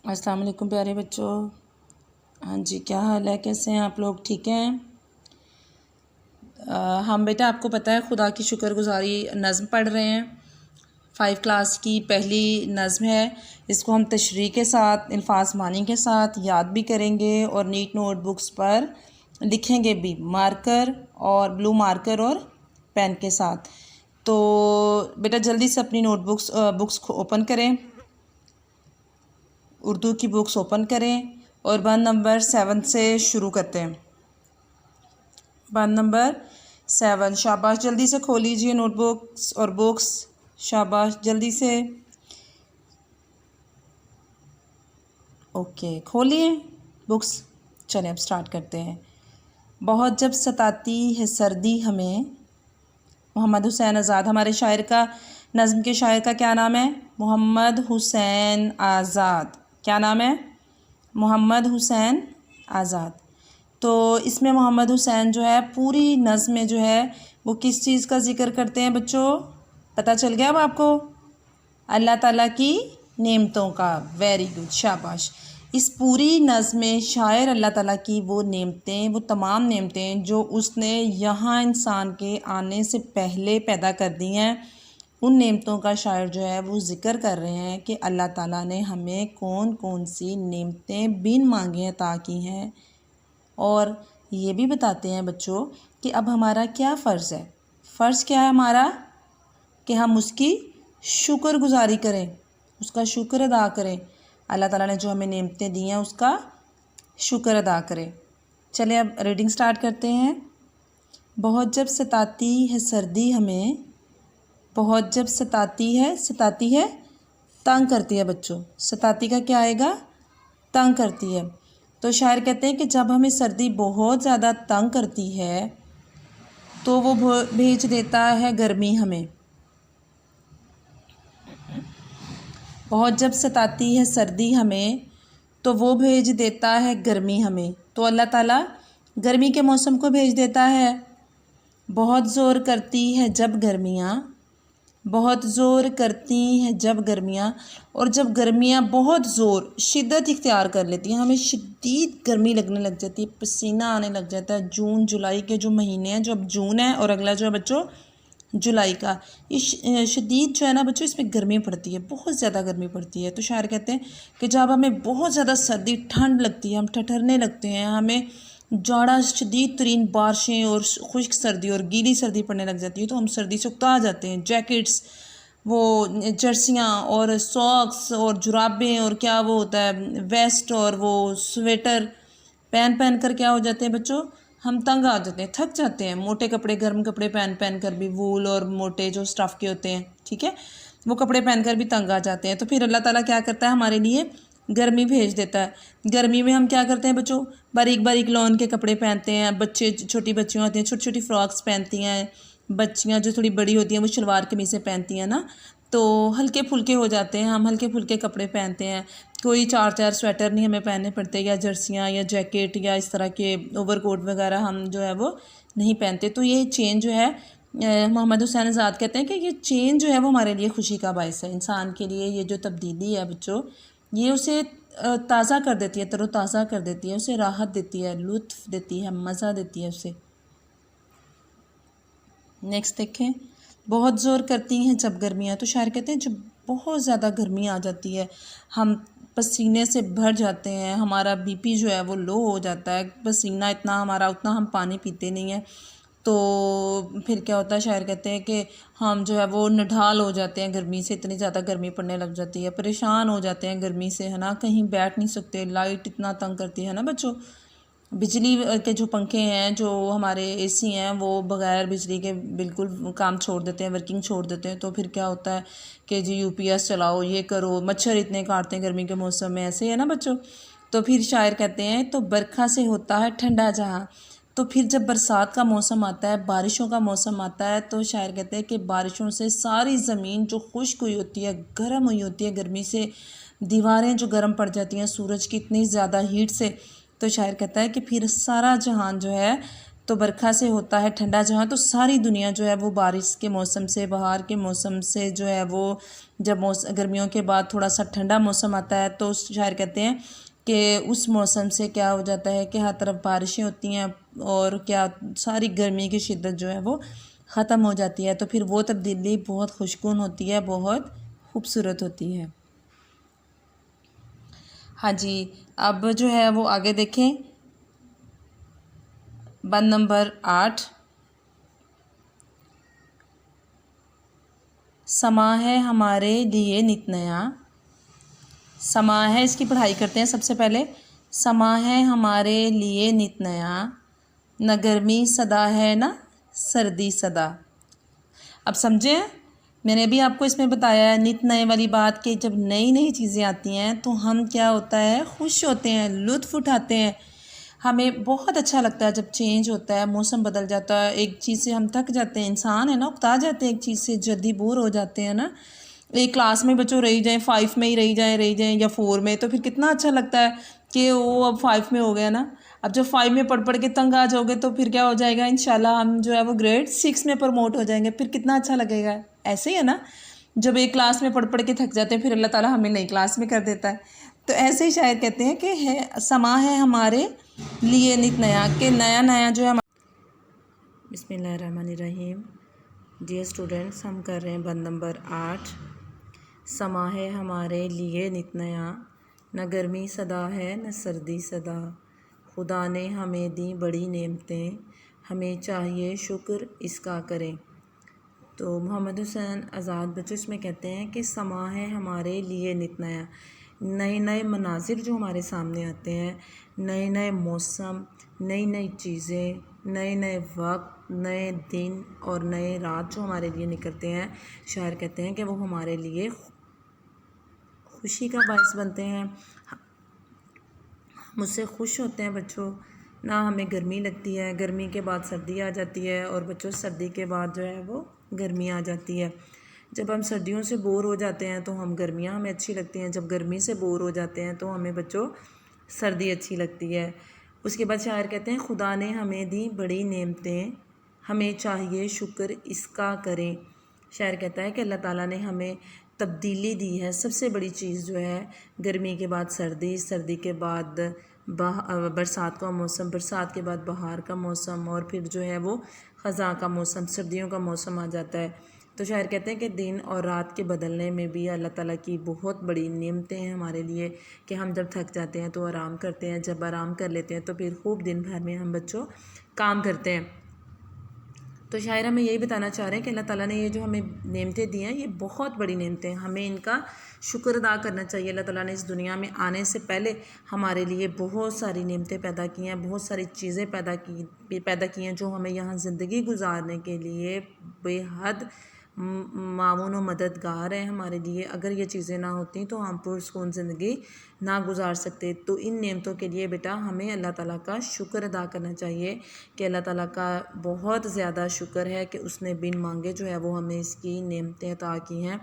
अस्सलाम वालेकुम प्यारे बच्चों। हाँ जी, क्या हाल है, कैसे हैं आप लोग? ठीक हैं? हम बेटा आपको पता है खुदा की शुक्रगुजारी नज़्म पढ़ रहे हैं। 5 क्लास की पहली नज़्म है। इसको हम तशरीह के साथ, अल्फाज मानी के साथ याद भी करेंगे और नीट नोटबुक्स पर लिखेंगे भी, मार्कर और ब्लू मार्कर और पेन के साथ। तो बेटा जल्दी से अपनी बुक्स ओपन करें, उर्दू की बुक्स ओपन करें और बंद नंबर 7 से शुरू करते हैं। बंद नंबर 7, शाबाश, जल्दी से खोल लीजिए नोटबुक्स और बुक्स, शाबाश जल्दी से। ओके, खोलिए बुक्स। चलें अब स्टार्ट करते हैं। बहुत जब सताती है सर्दी हमें, मोहम्मद हुसैन आज़ाद। हमारे शायर का, नज़्म के शायर का क्या नाम है? मोहम्मद हुसैन आज़ाद। क्या नाम है? मोहम्मद हुसैन आज़ाद। तो इसमें मोहम्मद हुसैन जो है पूरी नज़्म में जो है वो किस चीज़ का ज़िक्र करते हैं बच्चों? पता चल गया अब आपको? अल्लाह ताला की नेमतों का। वेरी गुड, शाबाश। इस पूरी नज़्म में शायर अल्लाह ताला की वो नेमतें, वो तमाम नेमतें जो उसने यहाँ इंसान के आने से पहले पैदा कर दी हैं, उन नेमतों का शायर जो है वो ज़िक्र कर रहे हैं कि अल्लाह ताला ने हमें कौन कौन सी नेमतें बिन मांगे अता की हैं। और ये भी बताते हैं बच्चों कि अब हमारा क्या फ़र्ज़ है। फ़र्ज़ क्या है हमारा? कि हम उसकी शुक्रगुजारी करें, उसका शुक्र अदा करें। अल्लाह ताला ने जो हमें नेमतें दी हैं उसका शुक्र अदा करें। चलिए अब रीडिंग स्टार्ट करते हैं। बहुत जब सताती है सर्दी हमें, बहुत जब सताती है तंग करती है बच्चों। सताती का क्या आएगा? तंग करती है। तो शायर कहते हैं कि जब हमें सर्दी बहुत ज़्यादा तंग करती है तो वो भेज देता है गर्मी हमें। बहुत जब सताती है सर्दी हमें तो वो भेज देता है गर्मी हमें। तो अल्लाह ताला गर्मी के मौसम को भेज देता है। बहुत ज़ोर करती है जब गर्मियाँ, बहुत ज़ोर करती हैं जब गर्मियाँ, और जब गर्मियाँ बहुत ज़ोर शिद्दत इख्तियार कर लेती हैं, हमें शदीद गर्मी लगने लग जाती है, पसीना आने लग जाता है। जून जुलाई के जो महीने हैं, जो अब जून है और अगला जो है बच्चों जुलाई का, ये शदीद जो है ना बच्चों, इसमें गर्मी पड़ती है, बहुत ज़्यादा गर्मी पड़ती है। तो शायर कहते हैं कि जब हमें बहुत ज़्यादा सर्दी ठंड लगती है, हम ठठरने लगते हैं, हमें जाड़ा शदीद तरीन बारिशें और खुश्क सर्दी और गीली सर्दी पड़ने लग जाती है, तो हम सर्दी से उकता जाते हैं। जैकेट्स, वो जर्सियाँ और सॉक्स और जुराबें और क्या वो होता है वेस्ट और वो स्वेटर पहन कर क्या हो जाते हैं बच्चों? हम तंग आ जाते हैं, थक जाते हैं। मोटे कपड़े, गर्म कपड़े पहन कर भी, वूल और मोटे जो स्टफ़ के होते हैं, ठीक है, वो कपड़े पहनकर भी तंग आ जाते हैं। तो फिर अल्लाह ताला क्या करता है? हमारे लिए गर्मी भेज देता है। गर्मी में हम क्या करते हैं बच्चों? बारीक बारीक लॉन के कपड़े पहनते हैं। बच्चे, छोटी बच्चियाँ होती हैं, छोटी छोटी फ्रॉक्स पहनती हैं। बच्चियाँ जो थोड़ी बड़ी होती हैं वो शलवार कमीज़ें पहनती हैं ना, तो हल्के फुल्के हो जाते हैं, हम हल्के फुल्के कपड़े पहनते हैं। कोई 4 स्वेटर नहीं हमें पहनने पड़ते, या जर्सियाँ या जैकेट या इस तरह के ओवरकोट वगैरह हम जो है वो नहीं पहनते। तो ये चेंज जो है, मोहम्मद हुसैन आज़ाद कहते हैं कि ये चेंज जो है वो हमारे लिए खुशी का बायस है। इंसान के लिए ये जो तब्दीली है बच्चों, ये उसे ताज़ा कर देती है, तरोताज़ा कर देती है, उसे राहत देती है, लुत्फ़ देती है, मज़ा देती है उसे। नेक्स्ट देखें। बहुत ज़ोर करती हैं जब गर्मियाँ। तो शायर कहते हैं जब बहुत ज़्यादा गर्मी आ जाती है, हम पसीने से भर जाते हैं, हमारा बीपी जो है वो लो हो जाता है, पसीना इतना हमारा, उतना हम पानी पीते नहीं हैं, तो फिर क्या होता है? शायर कहते हैं कि हम जो है वो निढाल हो जाते हैं गर्मी से, इतनी ज़्यादा गर्मी पड़ने लग जाती है, परेशान हो जाते हैं गर्मी से, है ना, कहीं बैठ नहीं सकते, लाइट इतना तंग करती है ना बच्चों। बिजली के जो पंखे हैं, जो हमारे एसी हैं, वो बग़ैर बिजली के बिल्कुल काम छोड़ देते हैं, वर्किंग छोड़ देते हैं। तो फिर क्या होता है कि जी यूपीएस चलाओ, ये करो, मच्छर इतने काटते हैं गर्मी के मौसम में, ऐसे है ना बच्चों। तो फिर शायर कहते हैं तो बरखा से होता है ठंडा जहाँ। तो फिर जब बरसात का मौसम आता है, बारिशों का मौसम आता है, तो शायर कहते हैं कि बारिशों से सारी ज़मीन जो खुश्क हुई होती है, गर्म हुई होती है गर्मी से, दीवारें जो गर्म पड़ जाती हैं सूरज की इतनी ज़्यादा हीट से, तो शायर कहता है कि फिर सारा जहान जो है तो बरखा से होता है ठंडा जहाँ। तो सारी दुनिया जो है वो बारिश के मौसम से, बहार के मौसम से जो है वो, जब गर्मियों के बाद थोड़ा सा ठंडा मौसम आता है तो शायर कहते हैं कि उस मौसम से क्या हो जाता है कि हर तरफ बारिशें होती हैं और क्या सारी गर्मी की शिद्दत जो है वो ख़त्म हो जाती है। तो फिर वो तब्दीली बहुत खुशगुन होती है, बहुत खूबसूरत होती है। हाँ जी, अब जो है वो आगे देखें, बंद नंबर 8, समा है हमारे लिए नित नया। समा है, इसकी पढ़ाई करते हैं सबसे पहले। समा है हमारे लिए नित नया, न गर्मी सदा है न सर्दी सदा। अब समझे, मैंने भी आपको इसमें बताया है नित नए वाली बात कि जब नई नई चीज़ें आती हैं तो हम क्या होता है, खुश होते हैं, लुत्फ़ उठाते हैं। हमें बहुत अच्छा लगता है जब चेंज होता है, मौसम बदल जाता है। एक चीज़ से हम थक जाते हैं, इंसान है ना, उकता जाते हैं एक चीज़ से, जल्दी बोर हो जाते हैं ना। एक क्लास में बच्चों रही जाएँ, 5 में ही रही जाएँ या 4 में, तो फिर कितना अच्छा लगता है कि वो अब 5 में हो गया ना। अब जब 5 में पढ़ के तंग आ जाओगे तो फिर क्या हो जाएगा, इंशाल्लाह हम जो है वो ग्रेड 6 में प्रमोट हो जाएंगे, फिर कितना अच्छा लगेगा। ऐसे ही है ना, जब एक क्लास में पढ़ के थक जाते हैं फिर अल्लाह ताला हमें नई क्लास में कर देता है। तो ऐसे ही शायद कहते हैं कि है समा है हमारे लिए नित नया, कि नया नया जो है। बिस्मिल्लाहिर्रहमानिर्रहीम। डियर स्टूडेंट्स, हम कर रहे हैं बंद नंबर 8। समा है हमारे लिए नित नया, न गर्मी सदा है न सर्दी सदा। खुदा ने हमें दी बड़ी नेमतें, हमें चाहिए शुक्र इसका करें। तो मोहम्मद हुसैन आज़ाद बच्चों इसमें कहते हैं कि समा है हमारे लिए नित नया, नए नए मनाजिर जो हमारे सामने आते हैं, नए नए मौसम, नई नई चीज़ें, नए नए वक्त, नए दिन और नए रात जो हमारे लिए निकलते हैं, शायर कहते हैं कि वो हमारे लिए खुशी का बायस बनते हैं। मुझसे खुश होते हैं बच्चों ना। हमें गर्मी लगती है, गर्मी के बाद सर्दी आ जाती है और बच्चों सर्दी के बाद जो है वो गर्मी आ जाती है। जब हम सर्दियों से बोर हो जाते हैं तो हम गर्मियाँ हमें अच्छी लगती हैं, जब गर्मी से बोर हो जाते हैं तो हमें बच्चों सर्दी अच्छी लगती है। उसके बाद शायर कहते हैं खुदा ने हमें दी बड़ी नेमतें, हमें चाहिए शुक्र इसका करें। शायर कहता है कि अल्लाह ताला ने हमें तब्दीली दी है। सबसे बड़ी चीज़ जो है, गर्मी के बाद सर्दी, सर्दी के बाद बरसात का मौसम, बरसात के बाद बहार का मौसम और फिर जो है वो ख़ज़ां का मौसम, सर्दियों का मौसम आ जाता है। तो शायर कहते हैं कि दिन और रात के बदलने में भी अल्लाह ताला की बहुत बड़ी नेमतें हैं हमारे लिए, कि हम जब थक जाते हैं तो आराम करते हैं, जब आराम कर लेते हैं तो फिर खूब दिन भर में हम बच्चों काम करते हैं। तो शायर हमें यही बताना चाह रहे हैं कि अल्लाह ताला ने ये जो हमें नेमतें दी हैं ये बहुत बड़ी नेमतें हैं, हमें इनका शुक्र अदा करना चाहिए। अल्लाह ताला ने इस दुनिया में आने से पहले हमारे लिए बहुत सारी नेमतें पैदा की हैं, बहुत सारी चीज़ें पैदा की हैं जो हमें यहाँ ज़िंदगी गुजारने के लिए बेहद मामून व मददगार है हमारे लिए। अगर ये चीज़ें ना होती तो हम पुरसकून ज़िंदगी ना गुजार सकते। तो इन नेमतों के लिए बेटा हमें अल्लाह ताला का शुक्र अदा करना चाहिए, कि अल्लाह ताला का बहुत ज़्यादा शुक्र है कि उसने बिन मांगे जो है वो हमें इसकी नेमतें अता की हैं।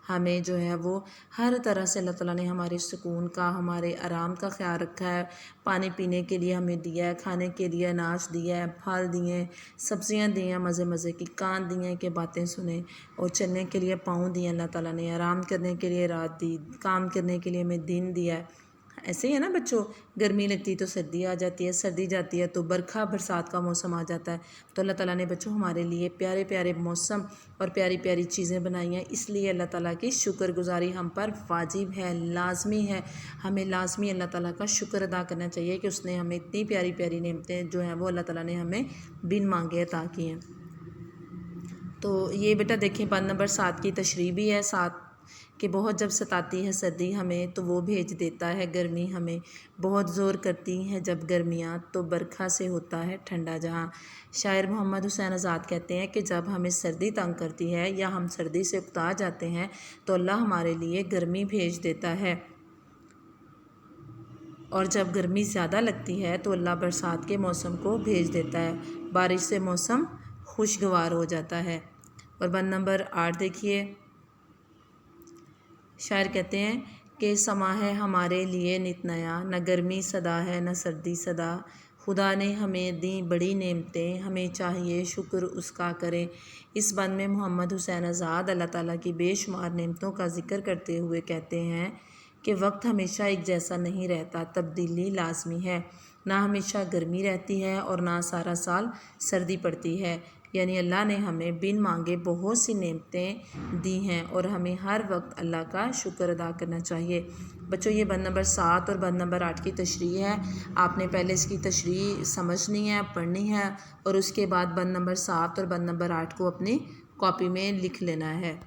हमें जो है वो हर तरह से अल्लाह ताला ने हमारे सुकून का, हमारे आराम का ख्याल रखा है। पानी पीने के लिए हमें दिया है, खाने के लिए अनाज दिया है, फल दिए, सब्जियां दी हैं, मज़े मज़े की, कान दिए हैं कि बातें सुने, और चलने के लिए पाँव दिए अल्लाह ताला ने, आराम करने के लिए रात दी, काम करने के लिए हमें दिन दिया है। ऐसे ही है ना बच्चों, गर्मी लगती है तो सर्दी आ जाती है, सर्दी जाती है तो बरखा बरसात का मौसम आ जाता है। तो अल्लाह ताला ने बच्चों हमारे लिए प्यारे प्यारे मौसम और प्यारी प्यारी चीज़ें बनाई हैं, इसलिए अल्लाह ताला की शुक्रगुजारी हम पर वाजिब है, लाजमी है। हमें लाजमी अल्लाह ताला का शुक्र अदा करना चाहिए कि उसने हमें इतनी प्यारी प्यारी नेमतें जो हैं वो अल्लाह ताला ने हमें बिन मांगे अता की हैं। तो ये बेटा देखें, बंद नंबर 7 की तशरीह भी है, 7 कि बहुत जब सताती है सर्दी हमें तो वो भेज देता है गर्मी हमें, बहुत ज़ोर करती हैं जब गर्मियाँ तो बरखा से होता है ठंडा जहाँ। शायर मोहम्मद हुसैन आज़ाद कहते हैं कि जब हमें सर्दी तंग करती है या हम सर्दी से उकता जाते हैं तो अल्लाह हमारे लिए गर्मी भेज देता है, और जब गर्मी ज़्यादा लगती है तो अल्लाह बरसात के मौसम को भेज देता है, बारिश से मौसम खुशगवार हो जाता है। और बंद नंबर 8 देखिए, शायर कहते हैं कि समा है हमारे लिए नित नया, न गर्मी सदा है न सर्दी सदा। खुदा ने हमें दी बड़ी नेमतें, हमें चाहिए शुक्र उसका करें। इस बंद में मोहम्मद हुसैन आज़ाद अल्लाह ताला की बेशुमार नेमतों का ज़िक्र करते हुए कहते हैं कि वक्त हमेशा एक जैसा नहीं रहता, तब्दीली लाजमी है। ना हमेशा गर्मी रहती है और ना सारा साल सर्दी पड़ती है। यानी अल्लाह ने हमें बिन मांगे बहुत सी नेमतें दी हैं और हमें हर वक्त अल्लाह का शुक्र अदा करना चाहिए। बच्चों, ये बंद नंबर 7 और बंद नंबर 8 की तशरीह है। आपने पहले इसकी तशरीह समझनी है, पढ़नी है और उसके बाद बंद नंबर 7 और बंद नंबर 8 को अपनी कॉपी में लिख लेना है।